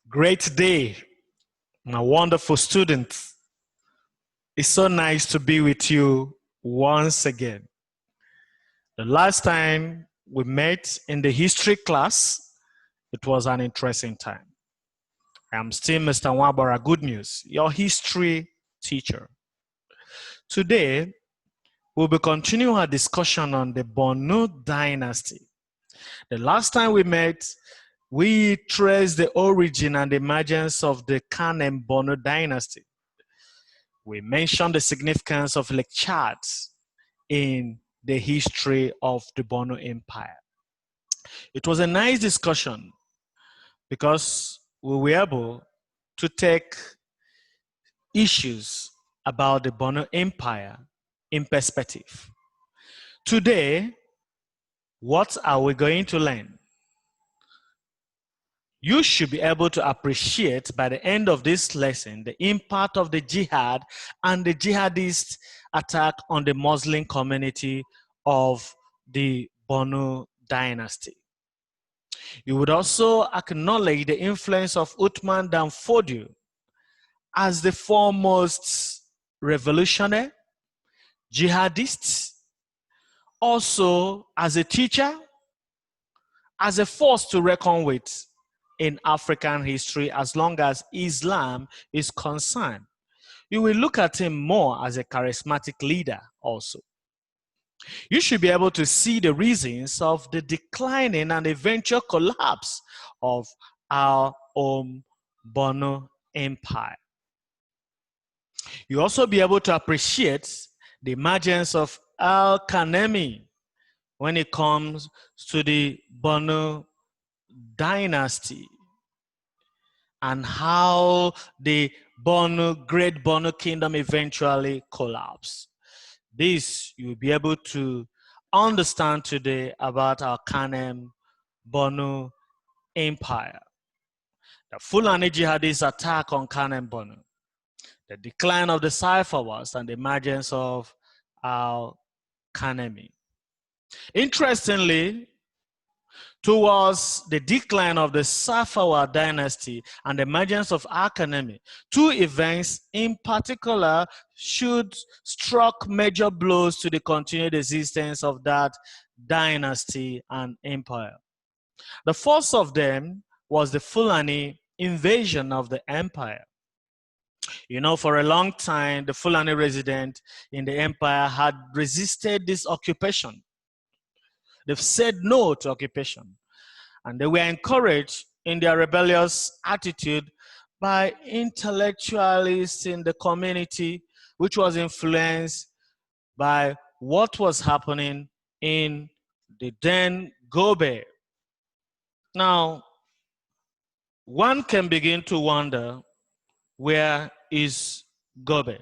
Great day, my wonderful students. It's so nice to be with you once again. The last time we met in the history class, it was an interesting time. I'm still Mr. Wabara Good News, your history teacher. Today, we'll be continuing our discussion on the Borno dynasty. The last time we met, we traced the origin and emergence of the Kanem Borno dynasty. We mentioned the significance of Lake Chad in the history of the Borno Empire. It was a nice discussion because we were able to take issues about the Borno Empire in perspective. Today, what are we going to learn? You should be able to appreciate by the end of this lesson the impact of the jihad and the jihadist attack on the Muslim community of the Borno dynasty. You would also acknowledge the influence of Uthman Dan Fodio as the foremost revolutionary, jihadist, also as a teacher, as a force to reckon with in African history as long as Islam is concerned. You will look at him more as a charismatic leader also. You should be able to see the reasons of the declining and eventual collapse of our Borno Empire. You also be able to appreciate the emergence of Kanem when it comes to the Borno dynasty and how the Great Borno Kingdom eventually collapsed. This you'll be able to understand today about our Kanem Borno Empire. The Fulani Jihadist attack on Kanem Borno, the decline of the Cipher Wars and the emergence of our Kanem. Interestingly, towards the decline of the Safawa dynasty and the emergence of Kanem, two events in particular should struck major blows to the continued existence of that dynasty and empire. The first of them was the Fulani invasion of the empire. You know, for a long time, the Fulani resident in the empire had resisted this occupation. They've said no to occupation. And they were encouraged in their rebellious attitude by intellectualists in the community, which was influenced by what was happening in the then Gobe. Now, one can begin to wonder, where is Gobe?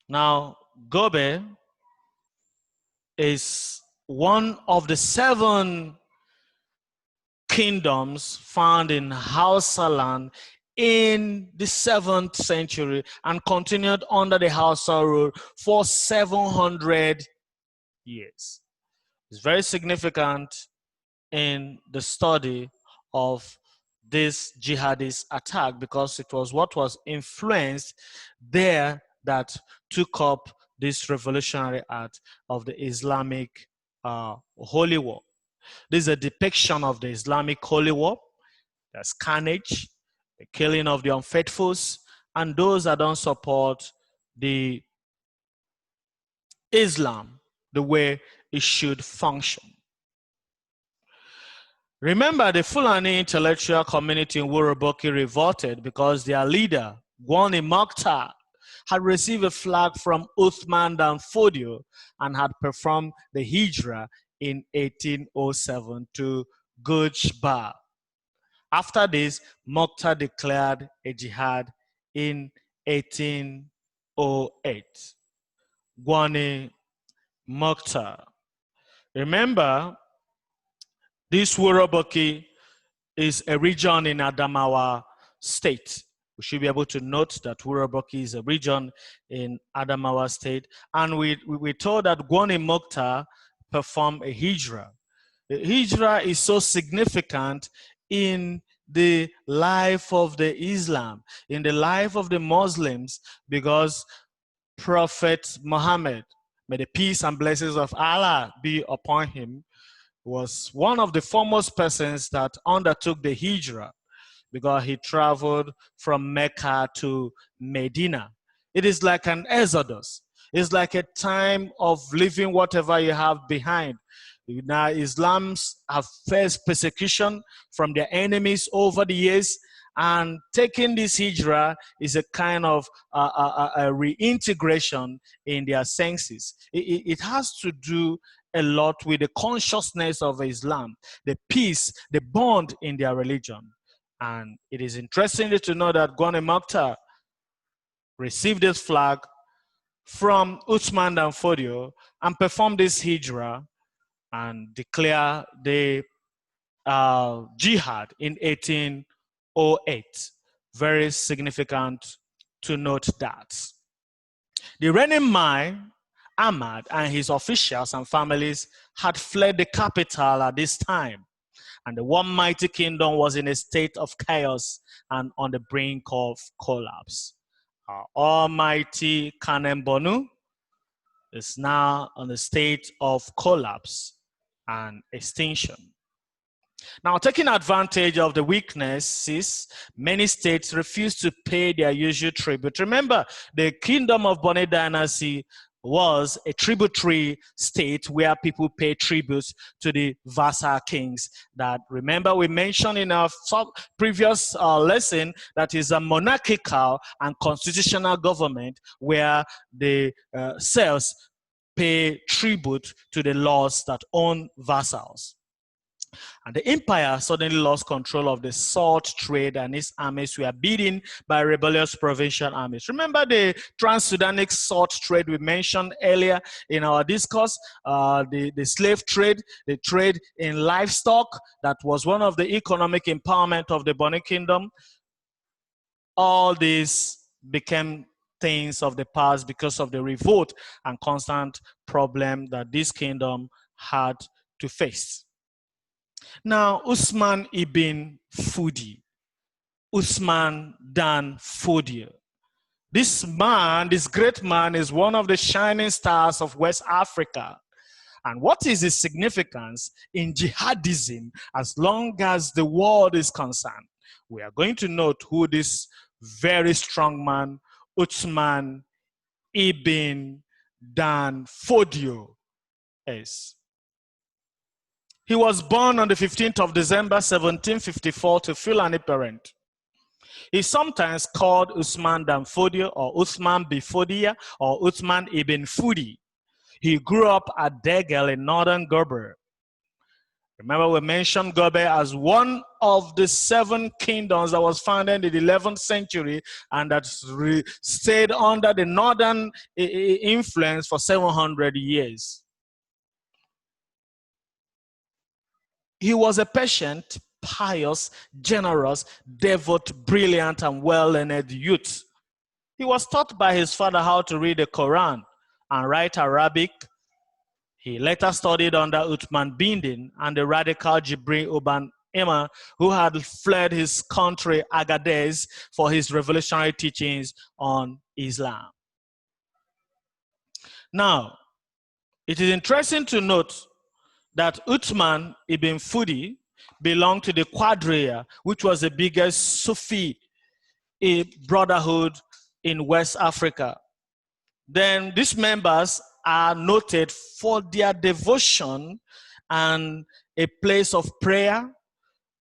Now, Gobe is one of the 7 kingdoms found in Hausa land in the 7th century and continued under the Hausa rule for 700 years. It's very significant in the study of this jihadist attack because it was what was influenced there that took up this revolutionary act of the Islamic Holy War. This is a depiction of the Islamic Holy War. There's carnage, the killing of the unfaithfuls, and those that don't support the Islam the way it should function. Remember, the Fulani intellectual community in Wuroboki revolted because their leader, Gwani Mokhtar, had received a flag from Uthman Dan Fodio and had performed the Hijra in 1807 to Gujbar. After this, Mokhtar declared a jihad in 1808. Gwani Mokhtar. Remember, this Wuroboki is a region in Adamawa State. We should be able to note that Wuroboki is a region in Adamawa State. And we told that Gwani Mokhtar performed a hijra. Hijrah is so significant in the life of the Islam, in the life of the Muslims, because Prophet Muhammad, may the peace and blessings of Allah be upon him, was one of the foremost persons that undertook the Hijrah, because he traveled from Mecca to Medina. It is like an exodus. It's like a time of leaving whatever you have behind. Now, Islam's have faced persecution from their enemies over the years, and taking this hijrah is a kind of a reintegration in their senses. It has to do a lot with the consciousness of Islam, the peace, the bond in their religion. And it is interesting to know that Kanem received this flag from Uthman Dan Fodio and performed this hijrah and declare the jihad in 1808. Very significant to note that. The reigning Mai, Ahmad, and his officials and families had fled the capital at this time, and the one mighty kingdom was in a state of chaos and on the brink of collapse. Our almighty Kanem Borno is now on a state of collapse and extinction. Now, taking advantage of the weaknesses, many states refuse to pay their usual tribute. Remember, the kingdom of Borno dynasty was a tributary state where people pay tributes to the vassal kings. That, remember, we mentioned in our previous lesson that is a monarchical and constitutional government where the serfs pay tribute to the lords that own vassals. And the empire suddenly lost control of the salt trade, and its armies were beaten by rebellious provincial armies. Remember the Trans-Sudanic salt trade we mentioned earlier in our discourse, the slave trade, the trade in livestock, that was one of the economic empowerment of the Borno Kingdom. All these became things of the past because of the revolt and constant problem that this kingdom had to face. Now, Usman ibn Fudi, Usman Dan Fodio. This man, this great man, is one of the shining stars of West Africa. And what is his significance in jihadism as long as the world is concerned? We are going to note who this very strong man, Usman ibn Dan Fodio, is. He was born on the 15th of December, 1754 to Fulani parent. He's sometimes called Usman Dan Fodio or Uthman Bifodia or Uthman ibn Fudi. He grew up at Degel in northern Gober. Remember, we mentioned Gober as one of the 7 kingdoms that was founded in the 11th century and that stayed under the northern influence for 700 years. He was a patient, pious, generous, devout, brilliant, and well-learned youth. He was taught by his father how to read the Quran and write Arabic. He later studied under Uthman Bindin and the radical Jibril Uban Emma, who had fled his country, Agadez, for his revolutionary teachings on Islam. Now, it is interesting to note that Uthman ibn Fudi belonged to the Quadria, which was the biggest Sufi brotherhood in West Africa. Then these members are noted for their devotion and a place of prayer,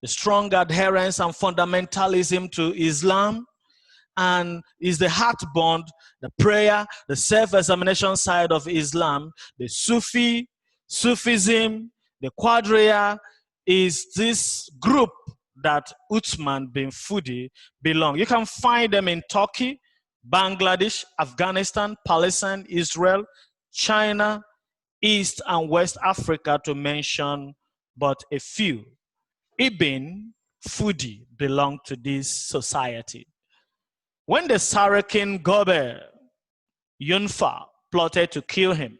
the strong adherence and fundamentalism to Islam, and is the heart bond, the prayer, the self-examination side of Islam, the Sufism, the Quadria is this group that Uthman bin Fudi belong. You can find them in Turkey, Bangladesh, Afghanistan, Palestine, Israel, China, East and West Africa, to mention but a few. Ibn Fudi belonged to this society. When the Saracen Gober Yunfa plotted to kill him,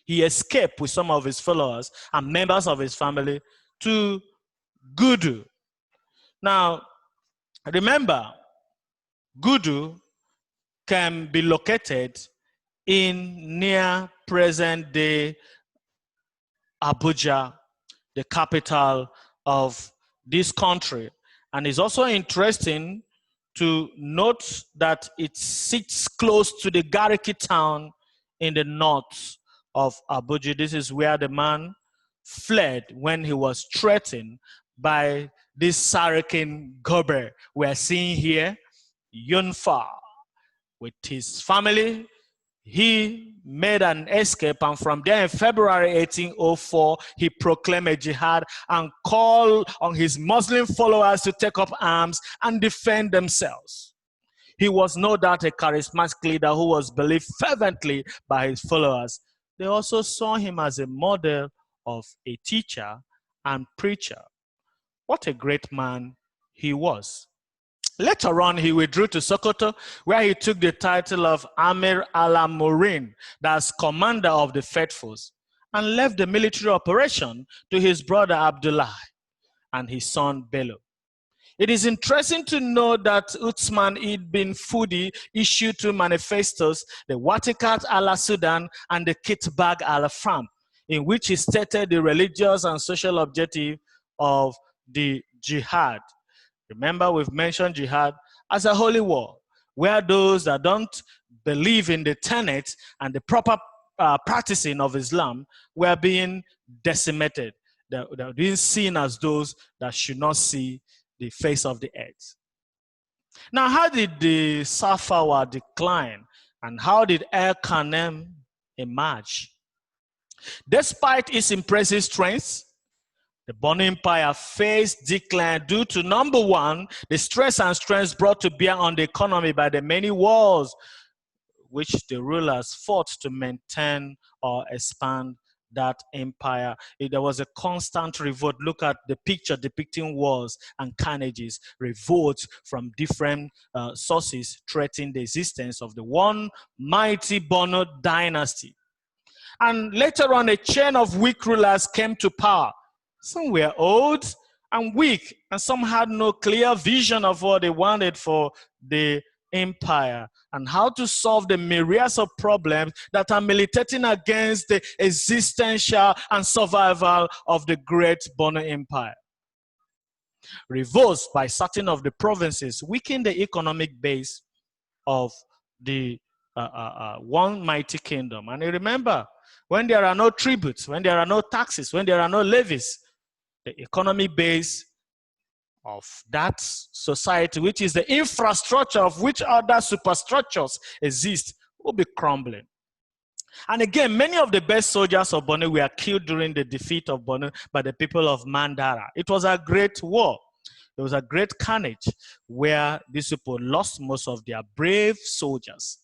he escaped with some of his followers and members of his family to Gudu. Now, remember, Gudu can be located in near present-day Abuja, the capital of this country. And it's also interesting to note that it sits close to the Gariki town in the north of Abuja. This is where the man fled when he was threatened by this Sarakin Gober we're seeing here, Yunfa. With his family, he made an escape, and from there in February 1804, he proclaimed a jihad and called on his Muslim followers to take up arms and defend themselves. He was no doubt a charismatic leader who was believed fervently by his followers. They also saw him as a model of a teacher and preacher. What a great man he was. Later on, he withdrew to Sokoto, where he took the title of Amir al-Murin, that's commander of the faithfuls, and left the military operation to his brother Abdullah and his son Bello. It is interesting to know that Uthman ibn Fudi issued two manifestos, the Watikat al-Sudan and the Kitbag al-Fram, in which he stated the religious and social objective of the jihad. Remember, we've mentioned jihad as a holy war, where those that don't believe in the tenets and the proper practicing of Islam were being decimated. They're being seen as those that should not see the face of the earth. Now, how did the Safawa decline, and how did Kanem emerge? Despite its impressive strengths, the Borno Empire faced decline due to, number one, the stress and strains brought to bear on the economy by the many wars which the rulers fought to maintain or expand that empire. There was a constant revolt. Look at the picture depicting wars and carnages, revolts from different sources threatening the existence of the one mighty Borno dynasty. And later on, a chain of weak rulers came to power. Some were old and weak, and some had no clear vision of what they wanted for the empire and how to solve the myriads of problems that are militating against the existential and survival of the great Borno Empire. Revolts by certain of the provinces weakened the economic base of the one mighty kingdom. And you remember, when there are no tributes, when there are no taxes, when there are no levies, the economic base of that society, which is the infrastructure of which other superstructures exist, will be crumbling. And again, many of the best soldiers of Borno were killed during the defeat of Borno by the people of Mandara. It was a great war. It was a great carnage where these people lost most of their brave soldiers.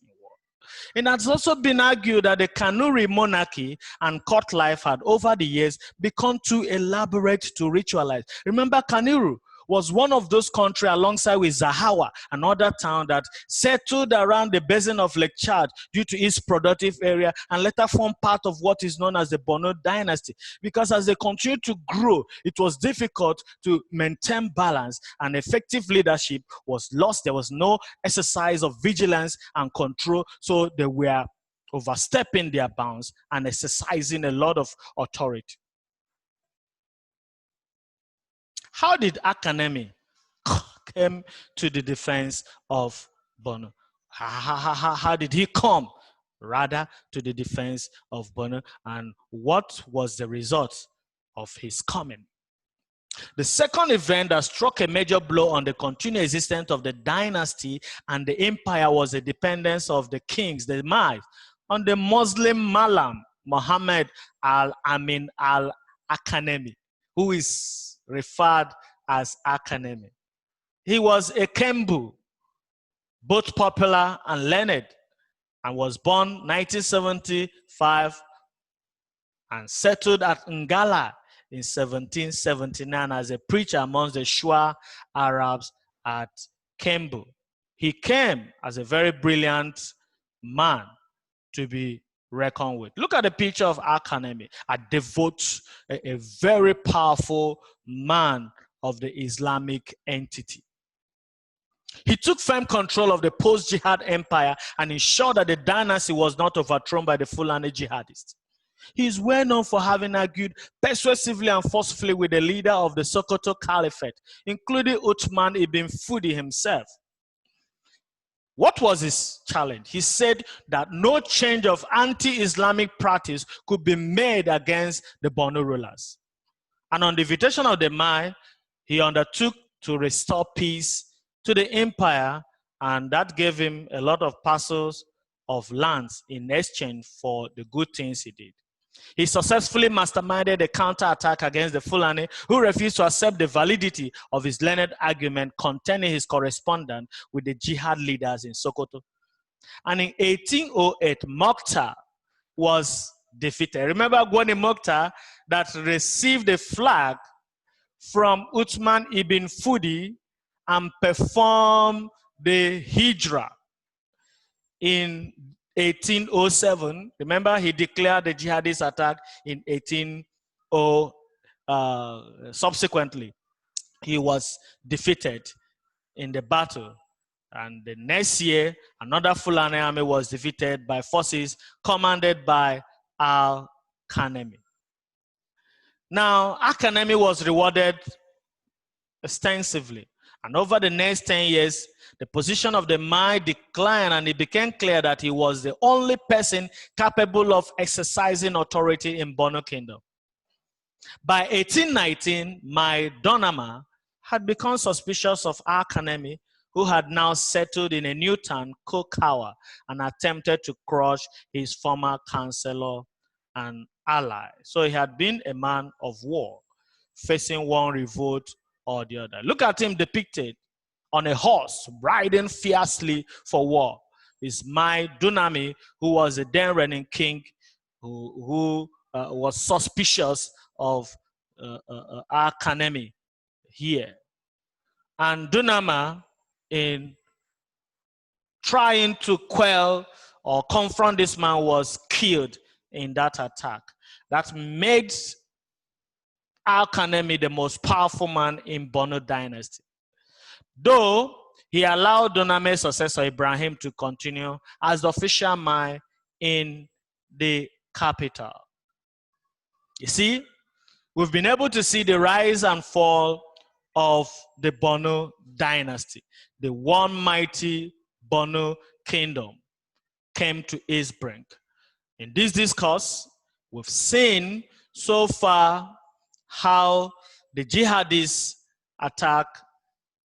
It has also been argued that the Kanuri monarchy and court life had over the years become too elaborate to ritualize. Remember, Kanuri was one of those countries alongside with Zahawa, another town that settled around the basin of Lake Chad due to its productive area and later formed part of what is known as the Borno dynasty. Because as they continued to grow, it was difficult to maintain balance and effective leadership was lost. There was no exercise of vigilance and control, so they were overstepping their bounds and exercising a lot of authority. How did Kanem come to the defense of Borno? How did he come, rather, to the defense of Borno? And what was the result of his coming? The second event that struck a major blow on the continued existence of the dynasty and the empire was the dependence of the kings, the Mahdi, on the Muslim Malam, Muhammad al-Amin al-Kanem, who is referred as Kanem. He was a Kembu, both popular and learned, and was born 1975 and settled at Ngala in 1779 as a preacher amongst the Shua Arabs at Kembu. He came as a very brilliant man to be reckon with. Look at the picture of Kanem, a devout, a very powerful man of the Islamic entity. He took firm control of the post-jihad empire and ensured that the dynasty was not overthrown by the Fulani jihadists. He is well known for having argued persuasively and forcefully with the leader of the Sokoto Caliphate, including Uthman ibn Fudi himself. What was his challenge? He said that no change of anti-Islamic practice could be made against the Borno rulers. And on the invitation of the Mai, he undertook to restore peace to the empire, and that gave him a lot of parcels of lands in exchange for the good things he did. He successfully masterminded a counterattack against the Fulani, who refused to accept the validity of his learned argument containing his correspondence with the jihad leaders in Sokoto. And in 1808, Mokhtar was defeated. Remember Gwani Mokhtar that received a flag from Uthman ibn Fudi and performed the Hijra in 1807. Remember, he declared the jihadist attack in 1800. Subsequently, he was defeated in the battle. And the next year, another Fulani army was defeated by forces commanded by Kanem. Now, Kanem was rewarded extensively. And over the next 10 years, the position of the Mai declined, and it became clear that he was the only person capable of exercising authority in Borno Kingdom. By 1819, Mai Donama had become suspicious of Kanem, who had now settled in a new town, Kokawa, and attempted to crush his former counselor and ally. So he had been a man of war, facing one revolt or the other. Look at him depicted on a horse, riding fiercely for war. Is Mai Dunami, who was the then reigning king, who was suspicious of Kanem here. And Dunama, in trying to quell or confront this man, was killed in that attack. That made Kanem the most powerful man in Borno dynasty. Though he allowed Duname's successor Ibrahim to continue as the official Mai in the capital. You see, we've been able to see the rise and fall of the Borno dynasty. The one mighty Borno kingdom came to its brink. In this discourse, we've seen so far how the jihadist attack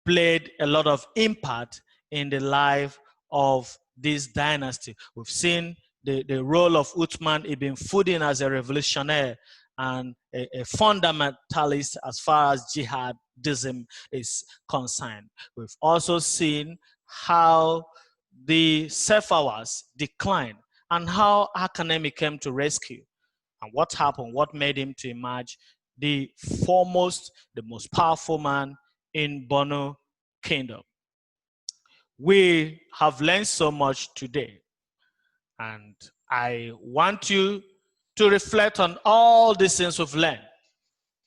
played a lot of impact in the life of this dynasty. We've seen the role of Uthman ibn Fudi as a revolutionary and a fundamentalist as far as jihadism is concerned. We've also seen how the Safawas declined and how Kanem came to rescue, and what happened, what made him to emerge the foremost, the most powerful man in Borno Kingdom. We have learned so much today, and I want you to reflect on all these things we've learned.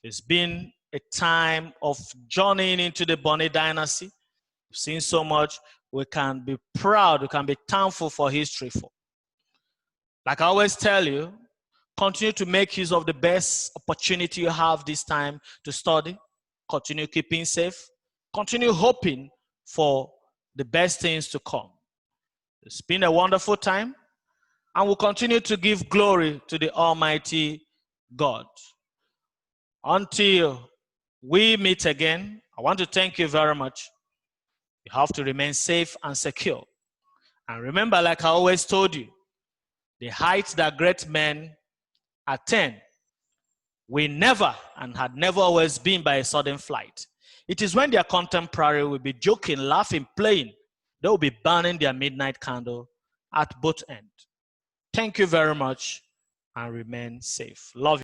It's been a time of journeying into the Borno dynasty. We've seen so much. We can be proud, we can be thankful for history for. Like I always tell you, continue to make use of the best opportunity you have this time to study. Continue keeping safe. Continue hoping for the best things to come. It's been a wonderful time, and we'll continue to give glory to the Almighty God. Until we meet again, I want to thank you very much. You have to remain safe and secure. And remember, like I always told you, the heights that great men attain, we never and had never always been by a sudden flight. It is when their contemporary will be joking, laughing, playing, they will be burning their midnight candle at both ends. Thank you very much, and remain safe. Love you.